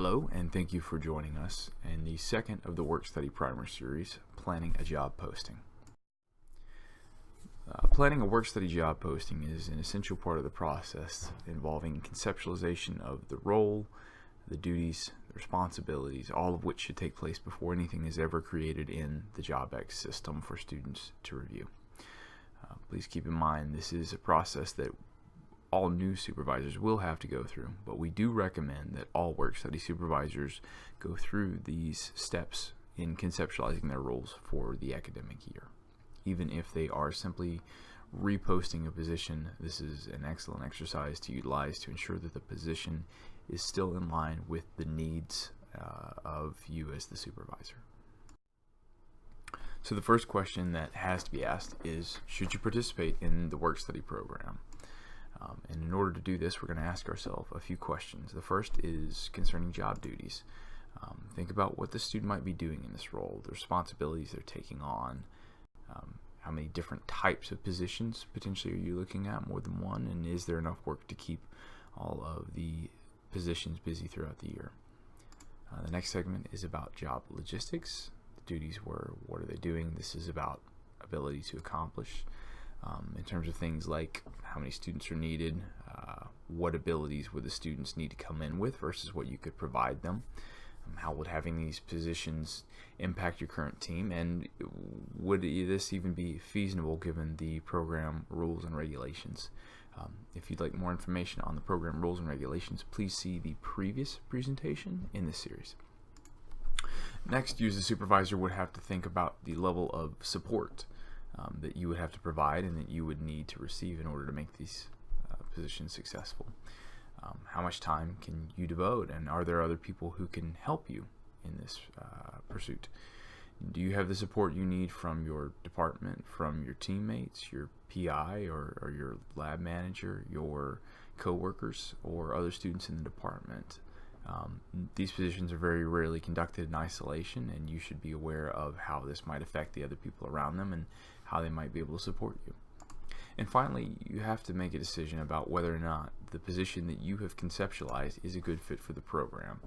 Hello, and thank you for joining us in the second of the Work Study Primer series, Planning a Job Posting. Planning a work study job posting is an essential part of the process involving conceptualization of the role, the duties, the responsibilities, all of which should take place before anything is ever created in the JobX system for students to review. Please keep in mind this is a process that all new supervisors will have to go through, but we do recommend that all work study supervisors go through these steps in conceptualizing their roles for the academic year. Even if they are simply reposting a position, this is an excellent exercise to utilize to ensure that the position is still in line with the needs of you as the supervisor. So the first question that has to be asked is, should you participate in the work study program? And in order to do this, we're going to ask ourselves a few questions. The first is concerning job duties. Think about what the student might be doing in this role, the responsibilities they're taking on, how many different types of positions potentially are you looking at, more than one, and is there enough work to keep all of the positions busy throughout the year? The next segment is about job logistics. The duties were, what are they doing? This is about ability to accomplish. In terms of things like how many students are needed, what abilities would the students need to come in with versus what you could provide them, how would having these positions impact your current team, and would this even be feasible given the program rules and regulations. If you'd like more information on the program rules and regulations, please see the previous presentation in this series. Next, you as a supervisor would have to think about the level of support that you would have to provide and that you would need to receive in order to make these positions successful. How much time can you devote, and are there other people who can help you in this pursuit? Do you have the support you need from your department, from your teammates, your PI or your lab manager, your co-workers, or other students in the department? These positions are very rarely conducted in isolation, and you should be aware of how this might affect the other people around them and how they might be able to support you. And finally, you have to make a decision about whether or not the position that you have conceptualized is a good fit for the program.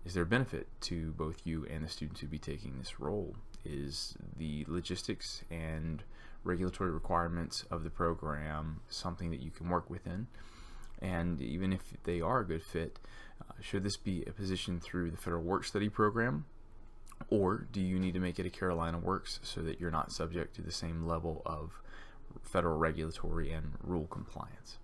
Is there a benefit to both you and the students who be taking this role? Is the logistics and regulatory requirements of the program something that you can work within? And even if they are a good fit, should this be a position through the Federal Work Study Program, or do you need to make it a Carolina Works so that you're not subject to the same level of federal regulatory and rule compliance?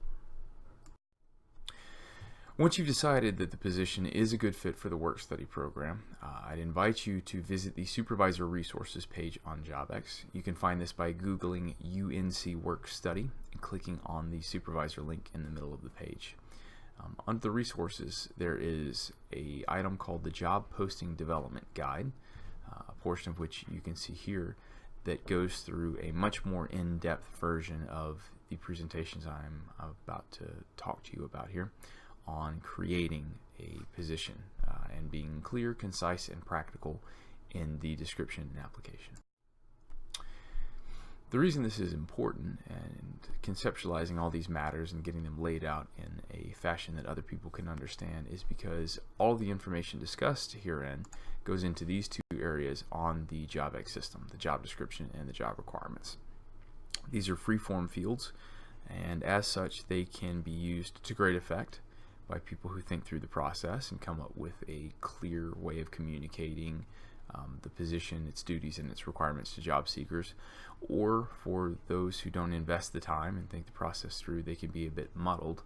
Once you've decided that the position is a good fit for the work study program, I'd invite you to visit the Supervisor Resources page on JobX. You can find this by Googling UNC Work Study and clicking on the supervisor link in the middle of the page. Under the resources, there is an item called the Job Posting Development Guide, a portion of which you can see here that goes through a much more in-depth version of the presentations I'm about to talk to you about here on creating a position and being clear, concise, and practical in the description and application. The reason this is important and conceptualizing all these matters and getting them laid out in a fashion that other people can understand is because all the information discussed herein goes into these two areas on the JobX system, the job description and the job requirements. These are free-form fields, and as such they can be used to great effect by people who think through the process and come up with a clear way of communicating the position, its duties, and its requirements to job seekers, or for those who don't invest the time and think the process through, they can be a bit muddled,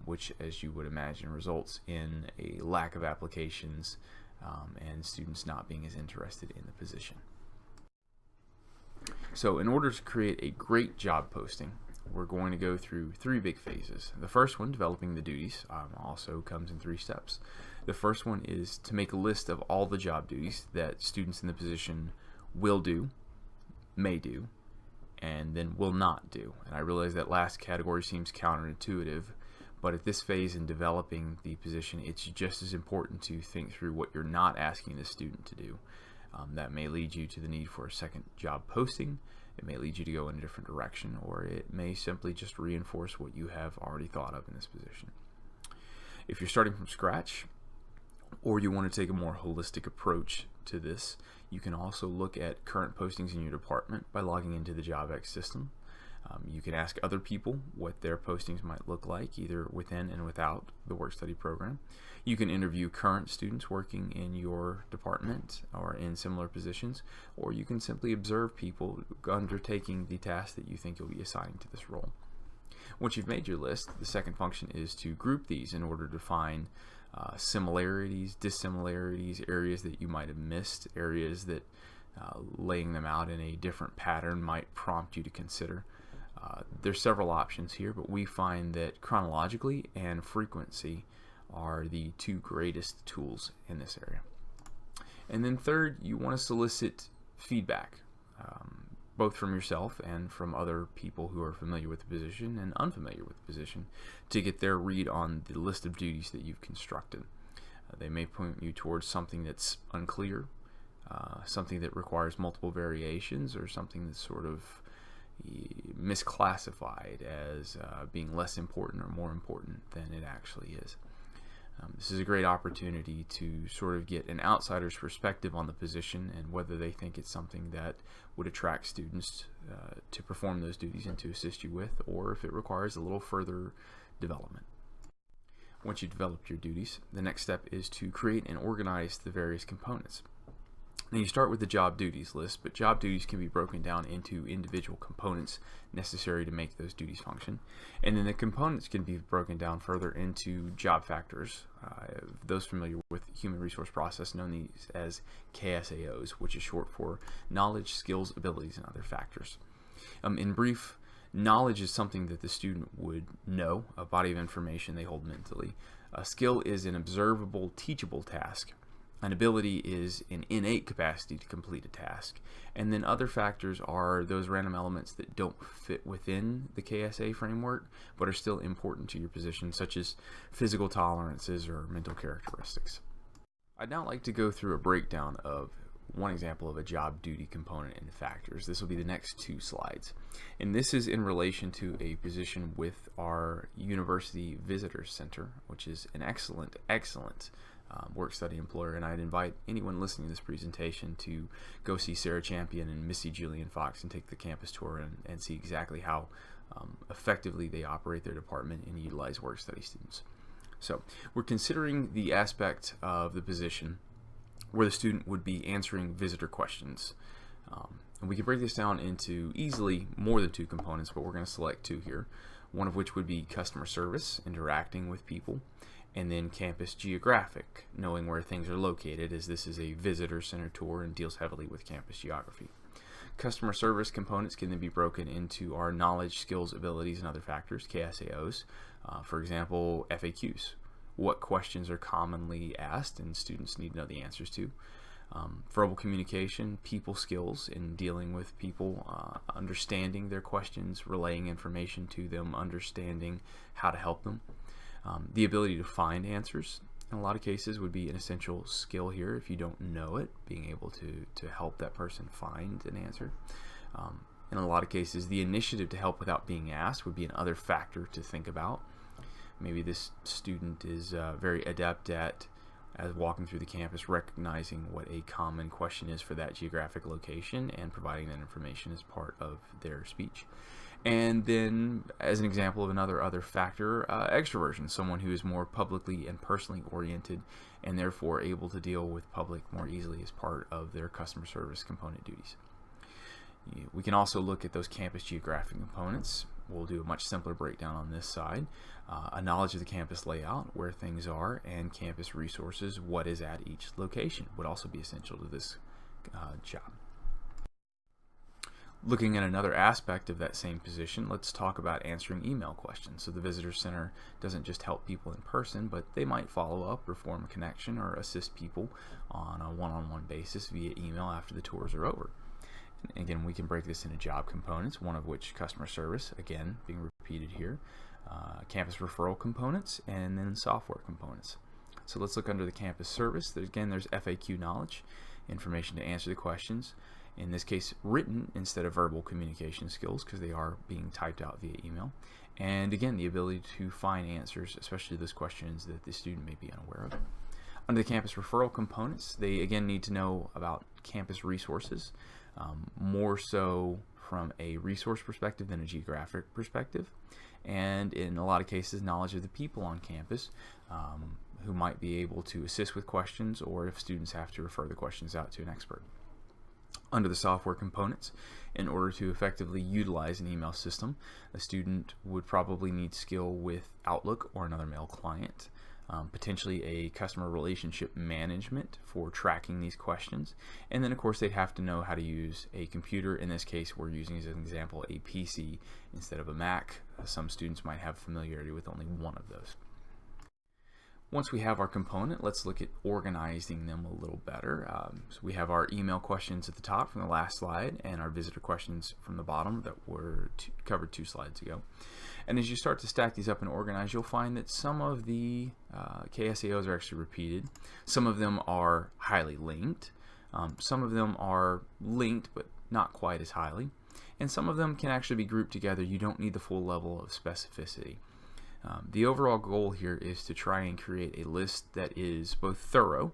which, as you would imagine, results in a lack of applications and students not being as interested in the position. So in order to create a great job posting, we're going to go through three big phases. The first one, developing the duties, also comes in 3 steps. The first one is to make a list of all the job duties that students in the position will do, may do, and then will not do. And I realize that last category seems counterintuitive, but at this phase in developing the position, it's just as important to think through what you're not asking the student to do. That may lead you to the need for a second job posting. It may lead you to go in a different direction, or it may simply just reinforce what you have already thought of in this position. If you're starting from scratch, or you want to take a more holistic approach to this, you can also look at current postings in your department by logging into the JobX system. You can ask other people what their postings might look like, either within and without the work-study program. You can interview current students working in your department or in similar positions, or you can simply observe people undertaking the task that you think you'll be assigning to this role. Once you've made your list, the second function is to group these in order to find similarities, dissimilarities, areas that you might have missed, areas that laying them out in a different pattern might prompt you to consider. There's several options here, but we find that chronologically and frequency are the two greatest tools in this area. And then third, you want to solicit feedback, both from yourself and from other people who are familiar with the position and unfamiliar with the position, to get their read on the list of duties that you've constructed. They may point you towards something that's unclear, something that requires multiple variations, or something that's sort of misclassified as being less important or more important than it actually is. This is a great opportunity to sort of get an outsider's perspective on the position and whether they think it's something that would attract students to perform those duties and to assist you with, or if it requires a little further development. Once you've developed your duties, the next step is to create and organize the various components. Now you start with the job duties list, but job duties can be broken down into individual components necessary to make those duties function. And then the components can be broken down further into job factors. Those familiar with human resource process know these as KSAOs, which is short for knowledge, skills, abilities, and other factors. In brief, knowledge is something that the student would know, a body of information they hold mentally. A skill is an observable, teachable task. An ability is an innate capacity to complete a task. And then other factors are those random elements that don't fit within the KSA framework but are still important to your position, such as physical tolerances or mental characteristics. I'd now like to go through a breakdown of one example of a job duty component and factors. This will be the next two slides. And this is in relation to a position with our University Visitor Center, which is an excellent work-study employer, and I'd invite anyone listening to this presentation to go see Sarah Champion and Missy Julian Fox and take the campus tour and see exactly how effectively they operate their department and utilize work-study students. So we're considering the aspect of the position where the student would be answering visitor questions. And we can break this down into easily more than two components, but we're going to select two here, one of which would be customer service, interacting with people, and then campus geographic, knowing where things are located, as this is a visitor center tour and deals heavily with campus geography. Customer service components can then be broken into our knowledge, skills, abilities, and other factors, KSAOs. For example, FAQs. What questions are commonly asked and students need to know the answers to. Verbal communication, people skills in dealing with people, understanding their questions, relaying information to them, understanding how to help them. The ability to find answers in a lot of cases would be an essential skill here. If you don't know it, being able to help that person find an answer. In a lot of cases, the initiative to help without being asked would be another factor to think about. Maybe this student is very adept at, as walking through the campus, recognizing what a common question is for that geographic location and providing that information as part of their speech. And then, as an example of another factor, extroversion, someone who is more publicly and personally oriented and therefore able to deal with public more easily as part of their customer service component duties. We can also look at those campus geographic components. We'll do a much simpler breakdown on this side. A knowledge of the campus layout, where things are, and campus resources, what is at each location, would also be essential to this job. Looking at another aspect of that same position, let's talk about answering email questions. So the Visitor Center doesn't just help people in person, but they might follow up or form a connection or assist people on a one-on-one basis via email after the tours are over. And again, we can break this into job components, one of which customer service, again, being repeated here, campus referral components, and then software components. So let's look under the campus service. Again, there's FAQ knowledge, information to answer the questions. In this case, written instead of verbal communication skills, because they are being typed out via email. And again, the ability to find answers, especially those questions that the student may be unaware of. Under the campus referral components, they again need to know about campus resources, more so from a resource perspective than a geographic perspective, and in a lot of cases knowledge of the people on campus who might be able to assist with questions, or if students have to refer the questions out to an expert. Under the software components, in order to effectively utilize an email system, a student would probably need skill with Outlook or another mail client, potentially a customer relationship management for tracking these questions, and then of course they'd have to know how to use a computer. In this case, we're using as an example a PC instead of a Mac. Some students might have familiarity with only one of those. Once we have our component, let's look at organizing them a little better. So we have our email questions at the top from the last slide, and our visitor questions from the bottom that were covered 2 slides ago. And as you start to stack these up and organize, you'll find that some of the KSAOs are actually repeated. Some of them are highly linked. Some of them are linked but not quite as highly. And some of them can actually be grouped together. You don't need the full level of specificity. The overall goal here is to try and create a list that is both thorough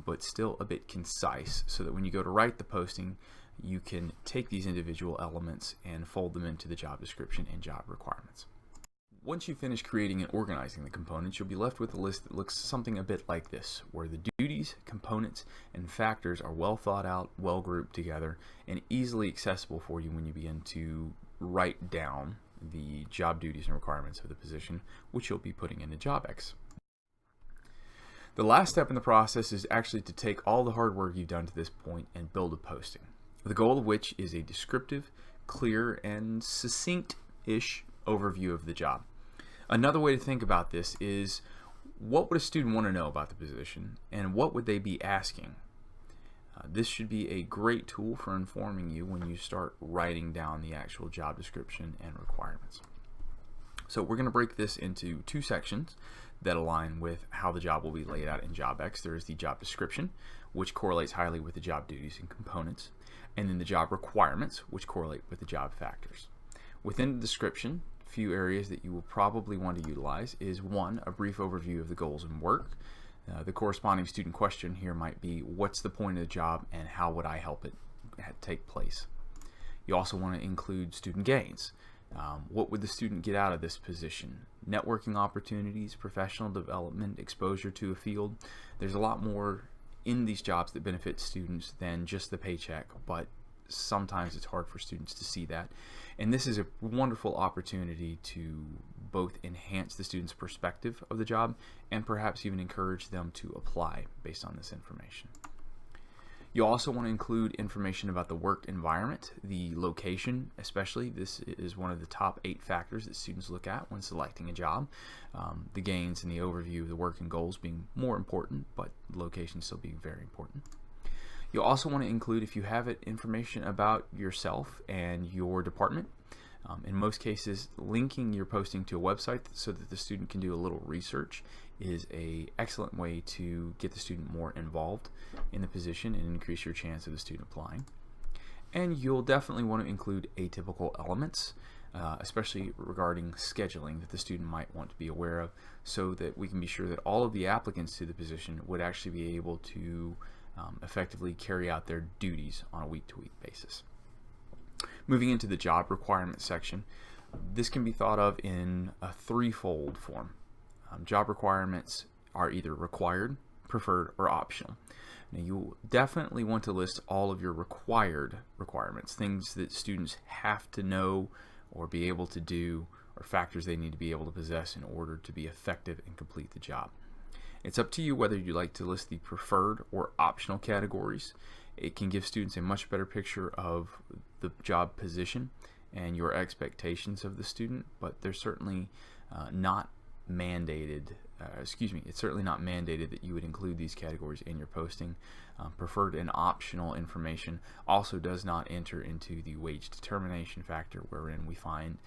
but still a bit concise, so that when you go to write the posting, you can take these individual elements and fold them into the job description and job requirements. Once you finish creating and organizing the components, you'll be left with a list that looks something a bit like this, where the duties, components, and factors are well thought out, well grouped together, and easily accessible for you when you begin to write down the job duties and requirements of the position, which you'll be putting into JobX. The last step in the process is actually to take all the hard work you've done to this point and build a posting, the goal of which is a descriptive, clear, and succinct-ish overview of the job. Another way to think about this is, what would a student want to know about the position, and what would they be asking? This should be a great tool for informing you when you start writing down the actual job description and requirements. So we're going to break this into 2 sections that align with how the job will be laid out in JobX. There is the job description, which correlates highly with the job duties and components, and then the job requirements, which correlate with the job factors. Within the description, a few areas that you will probably want to utilize is 1, a brief overview of the goals and work. The corresponding student question here might be, what's the point of the job and how would I help it take place? You also want to include student gains. What would the student get out of this position? Networking opportunities, professional development, exposure to a field. There's a lot more in these jobs that benefit students than just the paycheck, but sometimes it's hard for students to see that. And this is a wonderful opportunity to both enhance the student's perspective of the job and perhaps even encourage them to apply based on this information. You also want to include information about the work environment, the location especially. This is one of the top 8 factors that students look at when selecting a job. The gains and the overview of the work and goals being more important, but location still being very important. You'll also want to include, if you have it, information about yourself and your department. In most cases, linking your posting to a website so that the student can do a little research is an excellent way to get the student more involved in the position and increase your chance of the student applying. And you'll definitely want to include atypical elements, especially regarding scheduling, that the student might want to be aware of, so that we can be sure that all of the applicants to the position would actually be able to effectively carry out their duties on a week-to-week basis. Moving into the job requirements section, this can be thought of in a 3-fold form. Job requirements are either required, preferred, or optional. Now, you'll definitely want to list all of your required requirements, things that students have to know or be able to do, or factors they need to be able to possess in order to be effective and complete the job. It's up to you whether you like to list the preferred or optional categories. It can give students a much better picture of the job position and your expectations of the student, but they're certainly not mandated. It's certainly not mandated that you would include these categories in your posting. Preferred and optional information also does not enter into the wage determination factor, wherein we find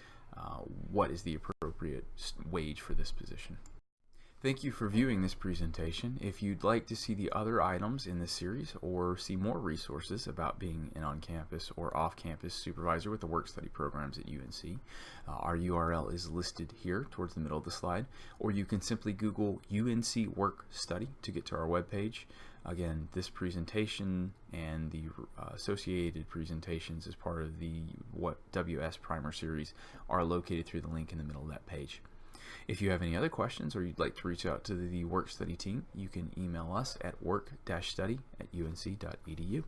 what is the appropriate wage for this position. Thank you for viewing this presentation. If you'd like to see the other items in this series or see more resources about being an on-campus or off-campus supervisor with the work-study programs at UNC, our URL is listed here towards the middle of the slide, or you can simply Google UNC Work Study to get to our webpage. Again, this presentation and the associated presentations as part of the WS Primer series are located through the link in the middle of that page. If you have any other questions or you'd like to reach out to the work study team, you can email us at work-study@unc.edu.